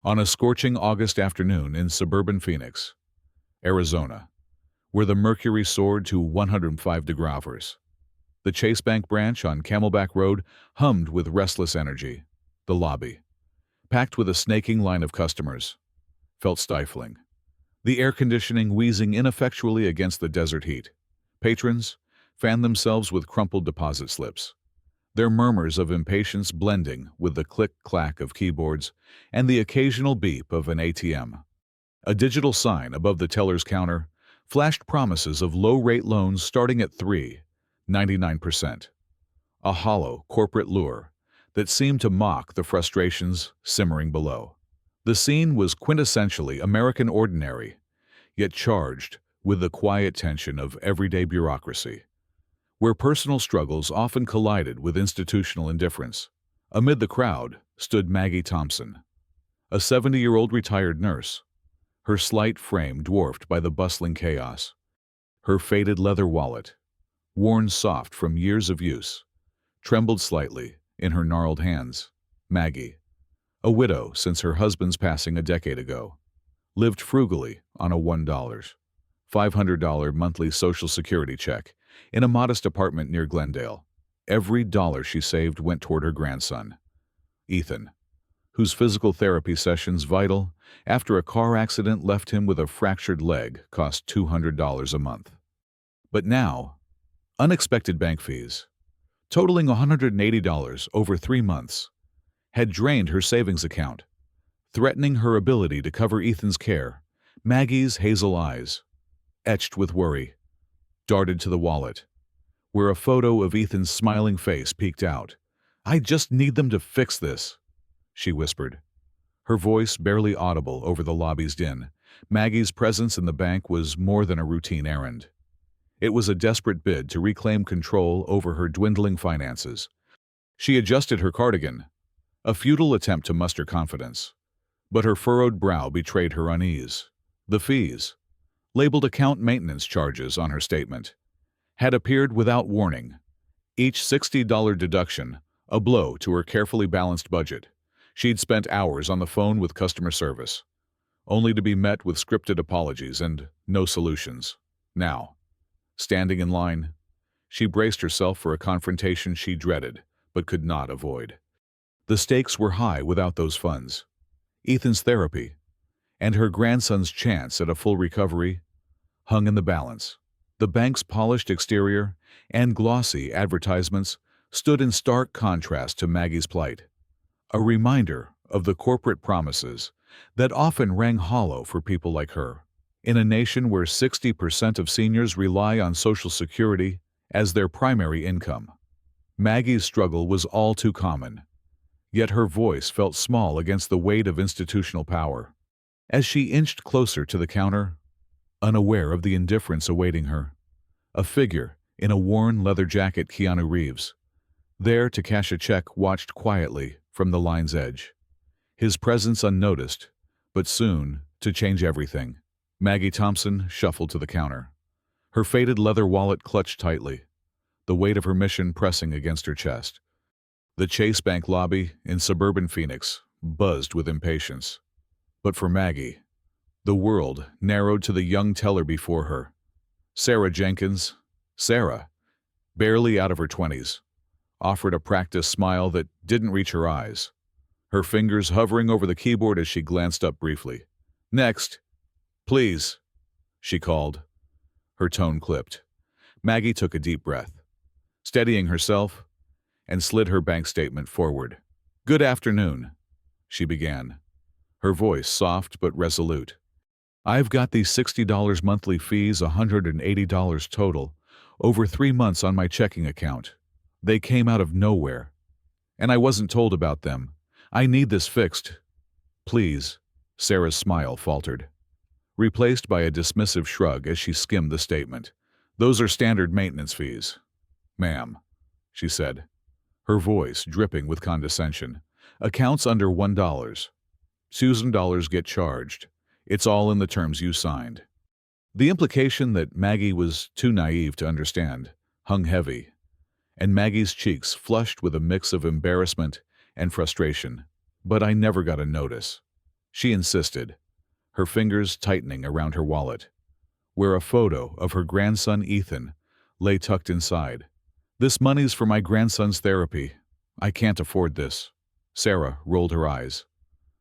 On a scorching August afternoon in suburban Phoenix, Arizona, where the mercury soared to 105 degrees, the Chase Bank branch on Camelback Road hummed with restless energy. The lobby, packed with a snaking line of customers, felt stifling, the air conditioning wheezing ineffectually against the desert heat. Patrons fanned themselves with crumpled deposit slips, their murmurs of impatience blending with the click-clack of keyboards and the occasional beep of an ATM. A digital sign above the teller's counter flashed promises of low-rate loans starting at 3.99%, a hollow corporate lure that seemed to mock the frustrations simmering below. The scene was quintessentially American ordinary, yet charged with the quiet tension of everyday bureaucracy, where personal struggles often collided with institutional indifference. Amid the crowd stood Maggie Thompson, a 70-year-old retired nurse, her slight frame dwarfed by the bustling chaos. Her faded leather wallet, worn soft from years of use, trembled slightly in her gnarled hands. Maggie, a widow since her husband's passing a decade ago, lived frugally on a $500 monthly Social Security check in a modest apartment near Glendale. Every dollar she saved went toward her grandson, Ethan, whose physical therapy sessions, vital after a car accident left him with a fractured leg, cost $200 a month. But now, unexpected bank fees, totaling $180 over 3 months, had drained her savings account, threatening her ability to cover Ethan's care. Maggie's hazel eyes, etched with worry, darted to the wallet, where a photo of Ethan's smiling face peeked out. "I just need them to fix this," she whispered, her voice barely audible over the lobby's din. Maggie's presence in the bank was more than a routine errand. It was a desperate bid to reclaim control over her dwindling finances. She adjusted her cardigan, a futile attempt to muster confidence, but her furrowed brow betrayed her unease. The fees, labeled account maintenance charges on her statement, had appeared without warning, each $60 deduction a blow to her carefully balanced budget. She'd spent hours on the phone with customer service, only to be met with scripted apologies and no solutions. Now, standing in line, she braced herself for a confrontation she dreaded but could not avoid. The stakes were high without those funds. Ethan's therapy and her grandson's chance at a full recovery hung in the balance. The bank's polished exterior and glossy advertisements stood in stark contrast to Maggie's plight, a reminder of the corporate promises that often rang hollow for people like her. In a nation where 60% of seniors rely on Social Security as their primary income, Maggie's struggle was all too common, yet her voice felt small against the weight of institutional power. As she inched closer to the counter, unaware of the indifference awaiting her, a figure in a worn leather jacket, Keanu Reeves, there to cash a check, watched quietly from the line's edge, his presence unnoticed, but soon to change everything. Maggie Thompson shuffled to the counter, her faded leather wallet clutched tightly, the weight of her mission pressing against her chest. The Chase Bank lobby in suburban Phoenix buzzed with impatience. But for Maggie, the world narrowed to the young teller before her. Sarah Jenkins, Sarah, barely out of her 20s, offered a practiced smile that didn't reach her eyes, her fingers hovering over the keyboard as she glanced up briefly. "Next, please," she called, her tone clipped. Maggie took a deep breath, steadying herself, and slid her bank statement forward. "Good afternoon," she began, her voice soft but resolute. "I've got these $60 monthly fees, $180 total, over 3 months on my checking account. They came out of nowhere, and I wasn't told about them. I need this fixed. Please." Sarah's smile faltered, replaced by a dismissive shrug as she skimmed the statement. "Those are standard maintenance fees, ma'am," she said, her voice dripping with condescension. "Accounts under $1. $2,000 get charged. It's all in the terms you signed." The implication that Maggie was too naive to understand hung heavy, and Maggie's cheeks flushed with a mix of embarrassment and frustration. "But I never got a notice," She insisted, her fingers tightening around her wallet, where a photo of her grandson Ethan lay tucked inside. "This money's for my grandson's therapy. I can't afford this." Sarah rolled her eyes,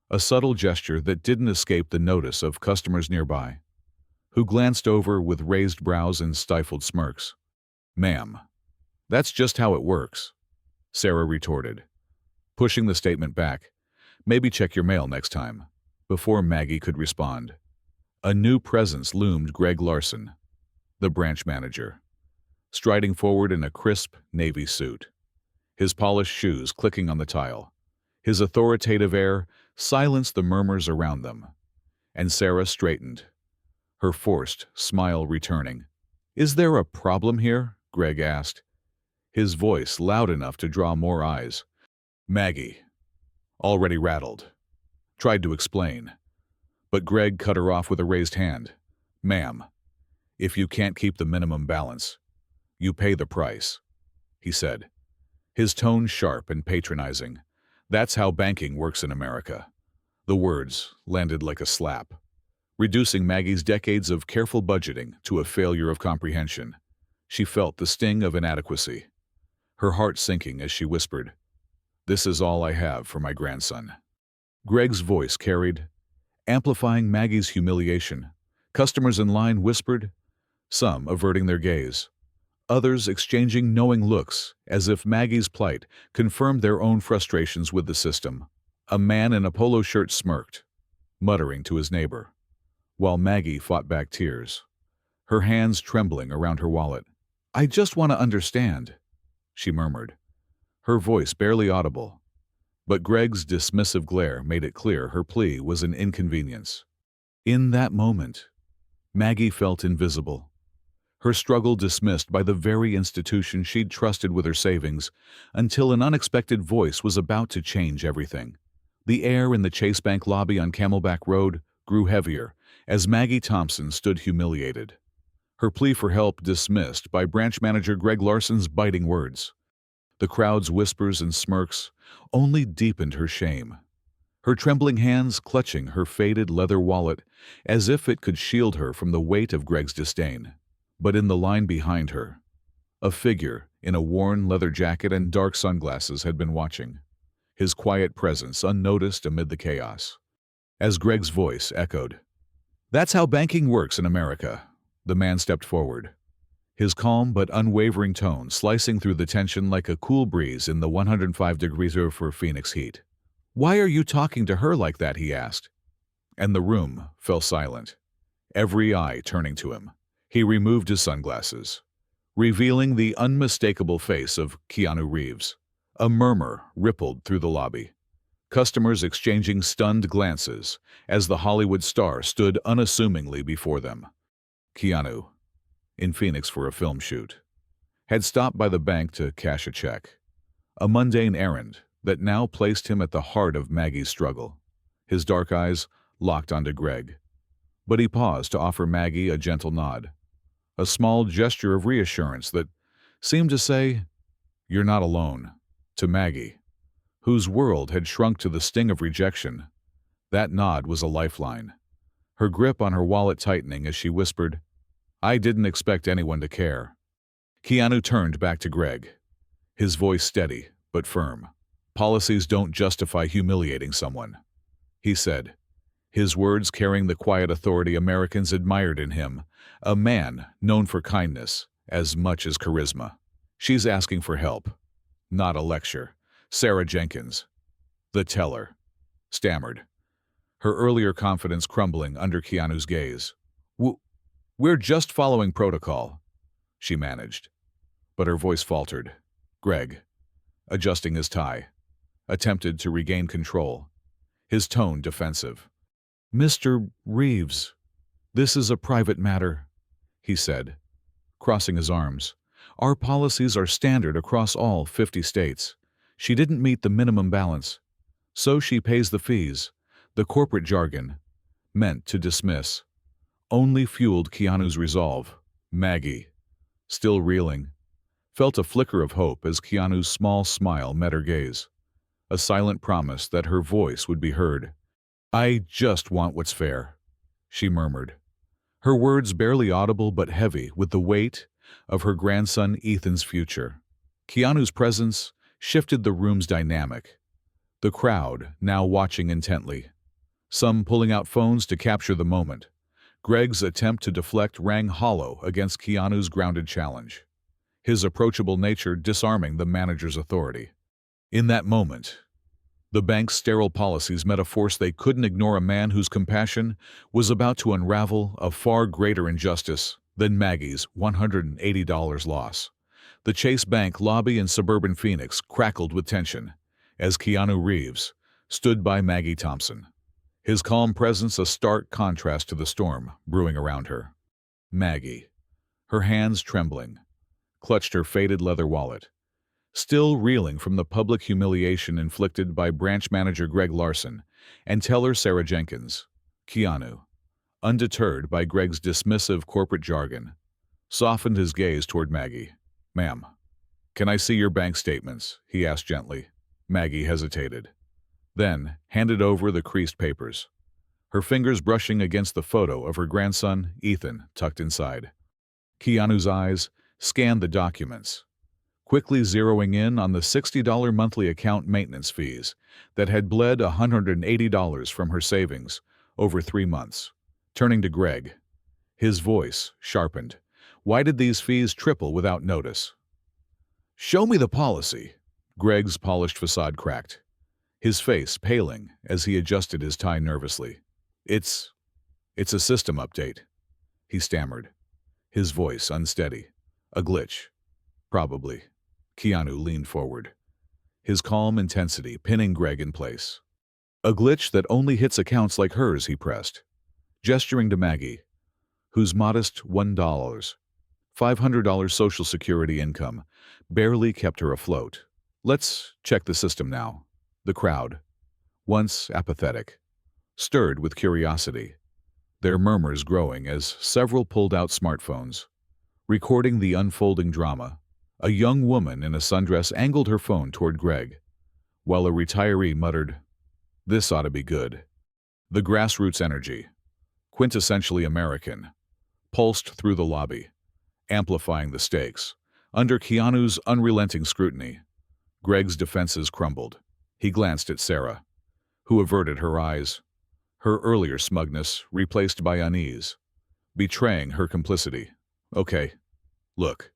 a subtle gesture that didn't escape the notice of customers nearby, who glanced over with raised brows and stifled smirks. "Ma'am, that's just how it works," Sarah retorted, pushing the statement back. "Maybe check your mail next time." Before Maggie could respond, a new presence loomed: Greg Larson, the branch manager, striding forward in a crisp navy suit, his polished shoes clicking on the tile. His authoritative air silenced the murmurs around them, and Sarah straightened, her forced smile returning. "Is there a problem here?" Greg asked, his voice loud enough to draw more eyes. Maggie, already rattled, tried to explain, but Greg cut her off with a raised hand. "Ma'am, if you can't keep the minimum balance, you pay the price," he said, his tone sharp and patronizing. "That's how banking works in America." The words landed like a slap, reducing Maggie's decades of careful budgeting to a failure of comprehension. She felt the sting of inadequacy, her heart sinking as she whispered, "This is all I have for my grandson." Greg's voice carried, amplifying Maggie's humiliation. Customers in line whispered, some averting their gaze, others exchanging knowing looks as if Maggie's plight confirmed their own frustrations with the system. A man in a polo shirt smirked, muttering to his neighbor, while Maggie fought back tears, her hands trembling around her wallet. "I just want to understand," she murmured, her voice barely audible. But Greg's dismissive glare made it clear her plea was an inconvenience. In that moment, Maggie felt invisible, her struggle dismissed by the very institution she'd trusted with her savings, until an unexpected voice was about to change everything. The air in the Chase Bank lobby on Camelback Road grew heavier as Maggie Thompson stood humiliated, her plea for help dismissed by branch manager Greg Larson's biting words. The crowd's whispers and smirks only deepened her shame, her trembling hands clutching her faded leather wallet as if it could shield her from the weight of Greg's disdain. But in the line behind her, a figure in a worn leather jacket and dark sunglasses had been watching, his quiet presence unnoticed amid the chaos. As Greg's voice echoed, "That's how banking works in America," the man stepped forward, his calm but unwavering tone slicing through the tension like a cool breeze in the 105 degrees for Phoenix heat. "Why are you talking to her like that?" he asked. And the room fell silent, every eye turning to him. He removed his sunglasses, revealing the unmistakable face of Keanu Reeves. A murmur rippled through the lobby, customers exchanging stunned glances as the Hollywood star stood unassumingly before them. Keanu, in Phoenix for a film shoot, had stopped by the bank to cash a check, a mundane errand that now placed him at the heart of Maggie's struggle. His dark eyes locked onto Greg, but he paused to offer Maggie a gentle nod, a small gesture of reassurance that seemed to say, "You're not alone." To Maggie, whose world had shrunk to the sting of rejection, that nod was a lifeline, her grip on her wallet tightening as she whispered, "I didn't expect anyone to care." Keanu turned back to Greg, his voice steady but firm. "Policies don't justify humiliating someone," he said, his words carrying the quiet authority Americans admired in him, a man known for kindness as much as charisma. "She's asking for help, not a lecture." Sarah Jenkins, the teller, stammered, her earlier confidence crumbling under Keanu's gaze. "We're just following protocol," she managed, but her voice faltered. Greg, adjusting his tie, attempted to regain control, his tone defensive. "Mr. Reeves, this is a private matter," he said, crossing his arms. "Our policies are standard across all 50 states. She didn't meet the minimum balance, so she pays the fees." The corporate jargon, meant to dismiss, only fueled Keanu's resolve. Maggie, still reeling, felt a flicker of hope as Keanu's small smile met her gaze, a silent promise that her voice would be heard. "I just want what's fair," she murmured, her words barely audible but heavy with the weight of her grandson Ethan's future. Keanu's presence shifted the room's dynamic, the crowd now watching intently, some pulling out phones to capture the moment. Greg's attempt to deflect rang hollow against Keanu's grounded challenge, his approachable nature disarming the manager's authority. In that moment, the bank's sterile policies met a force they couldn't ignore, a man whose compassion was about to unravel a far greater injustice than Maggie's $180 loss. The Chase Bank lobby in suburban Phoenix crackled with tension as Keanu Reeves stood by Maggie Thompson, his calm presence a stark contrast to the storm brewing around her. Maggie, her hands trembling, clutched her faded leather wallet, still reeling from the public humiliation inflicted by branch manager Greg Larson and teller Sarah Jenkins. Keanu, undeterred by Greg's dismissive corporate jargon, softened his gaze toward Maggie. "Ma'am, can I see your bank statements?" he asked gently. Maggie hesitated, then handed over the creased papers, her fingers brushing against the photo of her grandson, Ethan, tucked inside. Keanu's eyes scanned the documents, quickly zeroing in on the $60 monthly account maintenance fees that had bled $180 from her savings over 3 months. Turning to Greg, his voice sharpened. "Why did these fees triple without notice?" "Show me the policy." Greg's polished facade cracked, his face paling as he adjusted his tie nervously. It's a system update," he stammered, his voice unsteady. "A glitch, probably." Keanu leaned forward, his calm intensity pinning Greg in place. "A glitch that only hits accounts like hers," he pressed, gesturing to Maggie, whose modest $500 Social Security income barely kept her afloat. "Let's check the system now." The crowd, once apathetic, stirred with curiosity, their murmurs growing as several pulled out smartphones, recording the unfolding drama. A young woman in a sundress angled her phone toward Greg, while a retiree muttered, "This ought to be good." The grassroots energy, quintessentially American, pulsed through the lobby, amplifying the stakes. Under Keanu's unrelenting scrutiny, Greg's defenses crumbled. He glanced at Sarah, who averted her eyes, her earlier smugness replaced by unease, betraying her complicity. "Okay, look,"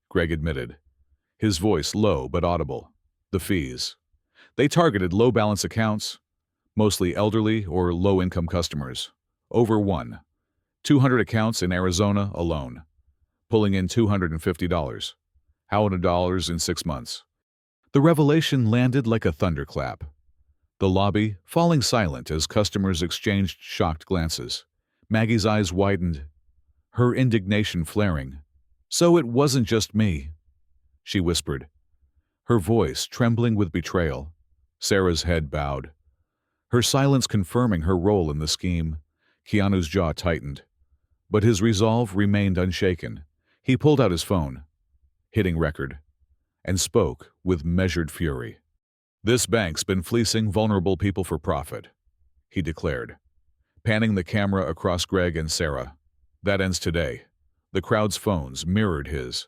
Greg admitted, his voice low but audible. "The fees. They targeted low-balance accounts, mostly elderly or low-income customers. Over 200 accounts in Arizona alone, pulling in $250. $100 in 6 months." The revelation landed like a thunderclap, the lobby falling silent as customers exchanged shocked glances. Maggie's eyes widened, her indignation flaring. "So it wasn't just me," she whispered, her voice trembling with betrayal. Sarah's head bowed, her silence confirming her role in the scheme. Keanu's jaw tightened, but his resolve remained unshaken. He pulled out his phone, hitting record, and spoke with measured fury. "This bank's been fleecing vulnerable people for profit," he declared, panning the camera across Greg and Sarah. "That ends today." The crowd's phones mirrored his,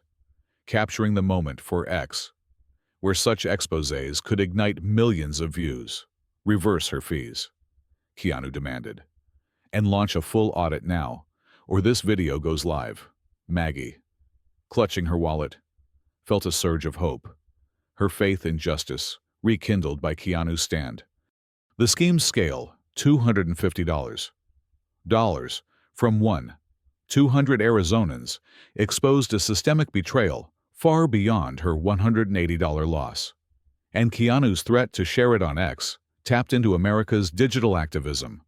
capturing the moment for X, where such exposés could ignite millions of views. "Reverse her fees," Keanu demanded, "and launch a full audit now, or this video goes live." Maggie, clutching her wallet, felt a surge of hope, her faith in justice rekindled by Keanu's stand. The scheme's scale, $250 from 200 Arizonans, exposed a systemic betrayal far beyond her $180 loss. And Keanu's threat to share it on X tapped into America's digital activism,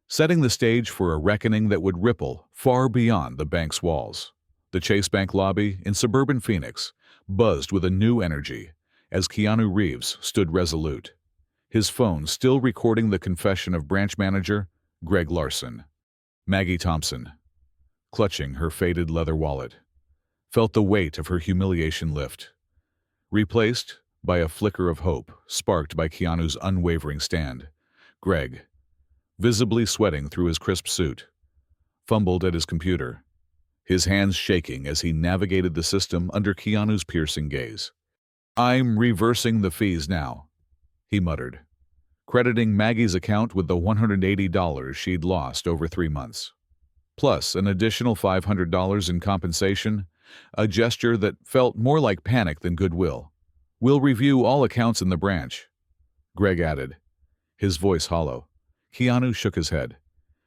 setting the stage for a reckoning that would ripple far beyond the bank's walls. The Chase Bank lobby in suburban Phoenix buzzed with a new energy as Keanu Reeves stood resolute, his phone still recording the confession of branch manager Greg Larson. Maggie Thompson, clutching her faded leather wallet, felt the weight of her humiliation lift, replaced by a flicker of hope sparked by Keanu's unwavering stand. "Greg, visibly sweating through his crisp suit, fumbled at his computer, his hands shaking as he navigated the system under Keanu's piercing gaze. "I'm reversing the fees now," he muttered, crediting Maggie's account with the $180 she'd lost over 3 months. Plus an additional $500 in compensation, a gesture that felt more like panic than goodwill. "We'll review all accounts in the branch," Greg added, his voice hollow. Keanu shook his head,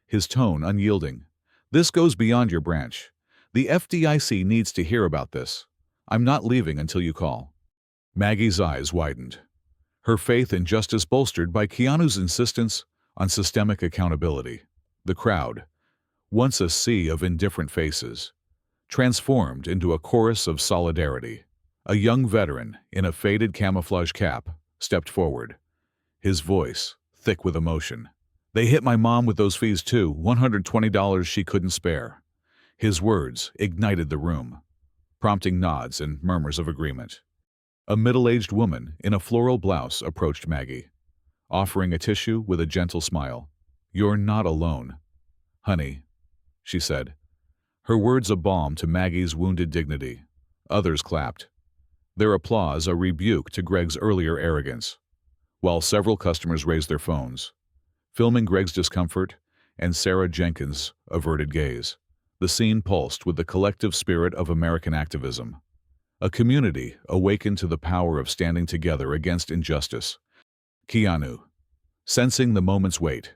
his tone unyielding. "This goes beyond your branch. The FDIC needs to hear about this. I'm not leaving until you call." Maggie's eyes widened, her faith in justice bolstered by Keanu's insistence on systemic accountability. The crowd, once a sea of indifferent faces, transformed into a chorus of solidarity. A young veteran in a faded camouflage cap stepped forward, his voice thick with emotion. "They hit my mom with those fees too, $120 she couldn't spare." His words ignited the room, prompting nods and murmurs of agreement. A middle-aged woman in a floral blouse approached Maggie, offering a tissue with a gentle smile. "You're not alone, honey," she said, her words a balm to Maggie's wounded dignity. Others clapped, their applause a rebuke to Greg's earlier arrogance, while several customers raised their phones, filming Greg's discomfort and Sarah Jenkins' averted gaze. The scene pulsed with the collective spirit of American activism, a community awakened to the power of standing together against injustice. Keanu, sensing the moment's weight,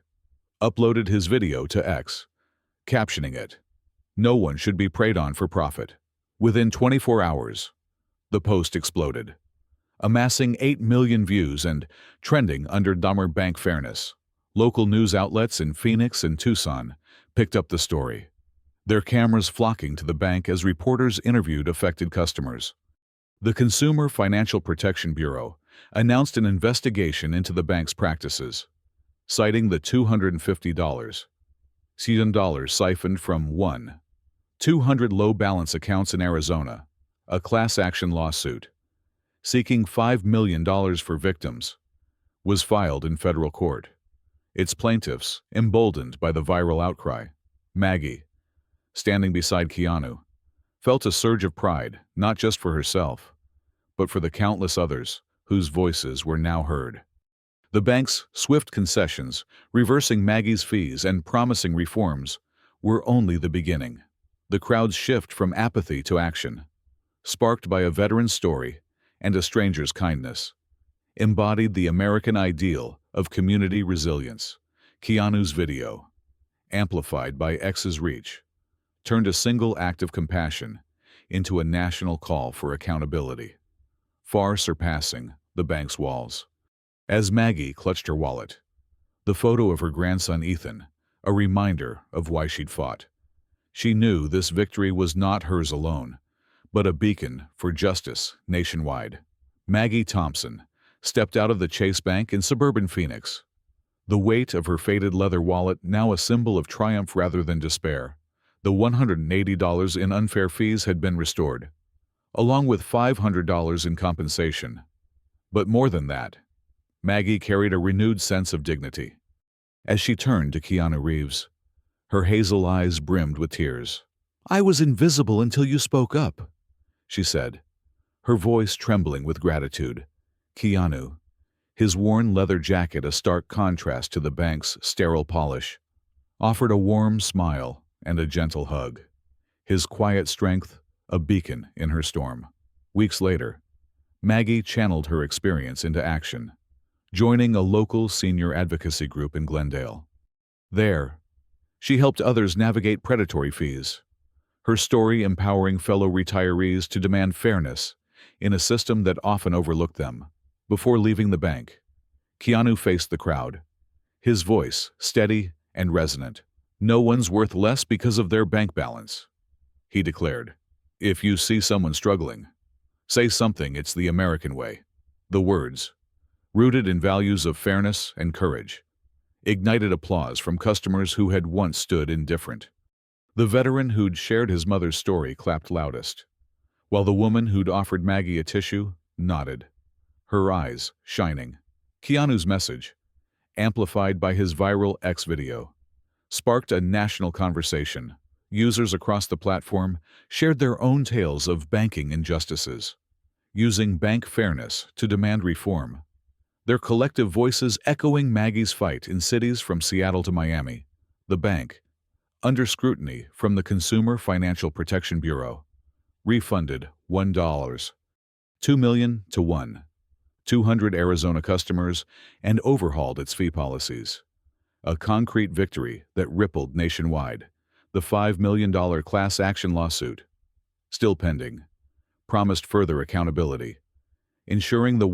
uploaded his video to X, captioning it, "No one should be preyed on for profit." Within 24 hours, the post exploded, amassing 8 million views and trending under Dahmer Bank Fairness. Local news outlets in Phoenix and Tucson picked up the story, their cameras flocking to the bank as reporters interviewed affected customers. The Consumer Financial Protection Bureau announced an investigation into the bank's practices, citing the $250 siphoned from 200 low-balance accounts in Arizona. A class-action lawsuit, seeking $5 million for victims, was filed in federal court, its plaintiffs emboldened by the viral outcry. Maggie, standing beside Keanu, felt a surge of pride, not just for herself, but for the countless others whose voices were now heard. The bank's swift concessions, reversing Maggie's fees and promising reforms, were only the beginning. The crowd's shift from apathy to action, sparked by a veteran's story and a stranger's kindness, embodied the American ideal of community resilience. Keanu's video, amplified by X's reach, turned a single act of compassion into a national call for accountability, far surpassing the bank's walls. As Maggie clutched her wallet, the photo of her grandson Ethan, a reminder of why she'd fought. She knew this victory was not hers alone, but a beacon for justice nationwide. Maggie Thompson stepped out of the Chase Bank in suburban Phoenix, the weight of her faded leather wallet now a symbol of triumph rather than despair. The $180 in unfair fees had been restored, along with $500 in compensation. But more than that, Maggie carried a renewed sense of dignity. As she turned to Keanu Reeves, her hazel eyes brimmed with tears. "I was invisible until you spoke up," she said, her voice trembling with gratitude. Keanu, his worn leather jacket a stark contrast to the bank's sterile polish, offered a warm smile and a gentle hug, his quiet strength a beacon in her storm. Weeks later, Maggie channeled her experience into action, joining a local senior advocacy group in Glendale. There, she helped others navigate predatory fees, her story empowering fellow retirees to demand fairness in a system that often overlooked them. Before leaving the bank, Keanu faced the crowd, his voice steady and resonant. "No one's worth less because of their bank balance," he declared. "If you see someone struggling, say something. It's the American way." The words, rooted in values of fairness and courage, ignited applause from customers who had once stood indifferent. The veteran who'd shared his mother's story clapped loudest, while the woman who'd offered Maggie a tissue nodded, her eyes shining. Keanu's message, amplified by his viral X video, sparked a national conversation. Users across the platform shared their own tales of banking injustices, using bank fairness to demand reform, their collective voices echoing Maggie's fight in cities from Seattle to Miami. The bank, under scrutiny from the Consumer Financial Protection Bureau, refunded $1, $2 million to 200 Arizona customers and overhauled its fee policies. A concrete victory that rippled nationwide. The $5 million class action lawsuit, still pending, promised further accountability, ensuring the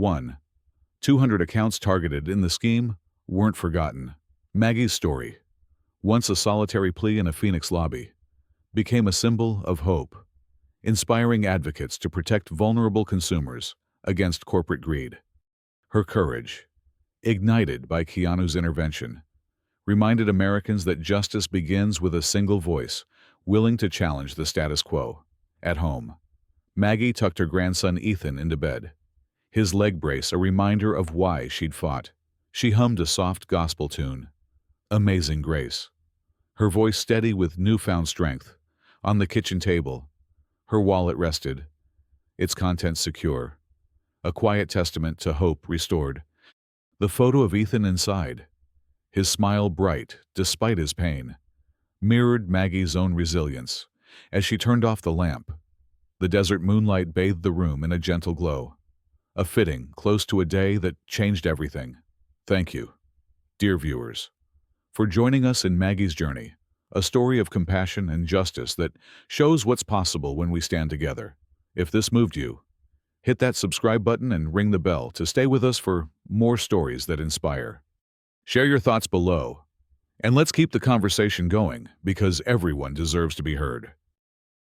200 accounts targeted in the scheme weren't forgotten. Maggie's story, once a solitary plea in a Phoenix lobby, became a symbol of hope, inspiring advocates to protect vulnerable consumers against corporate greed. Her courage, ignited by Keanu's intervention, reminded Americans that justice begins with a single voice, willing to challenge the status quo. At home, Maggie tucked her grandson Ethan into bed, his leg brace a reminder of why she'd fought. She hummed a soft gospel tune, Amazing Grace, her voice steady with newfound strength. On the kitchen table, her wallet rested, its contents secure, a quiet testament to hope restored. The photo of Ethan inside, his smile bright despite his pain, mirrored Maggie's own resilience. As she turned off the lamp, the desert moonlight bathed the room in a gentle glow, a fitting close to a day that changed everything. Thank you, dear viewers, for joining us in Maggie's journey, a story of compassion and justice that shows what's possible when we stand together. If this moved you, hit that subscribe button and ring the bell to stay with us for more stories that inspire. Share your thoughts below, and let's keep the conversation going because everyone deserves to be heard.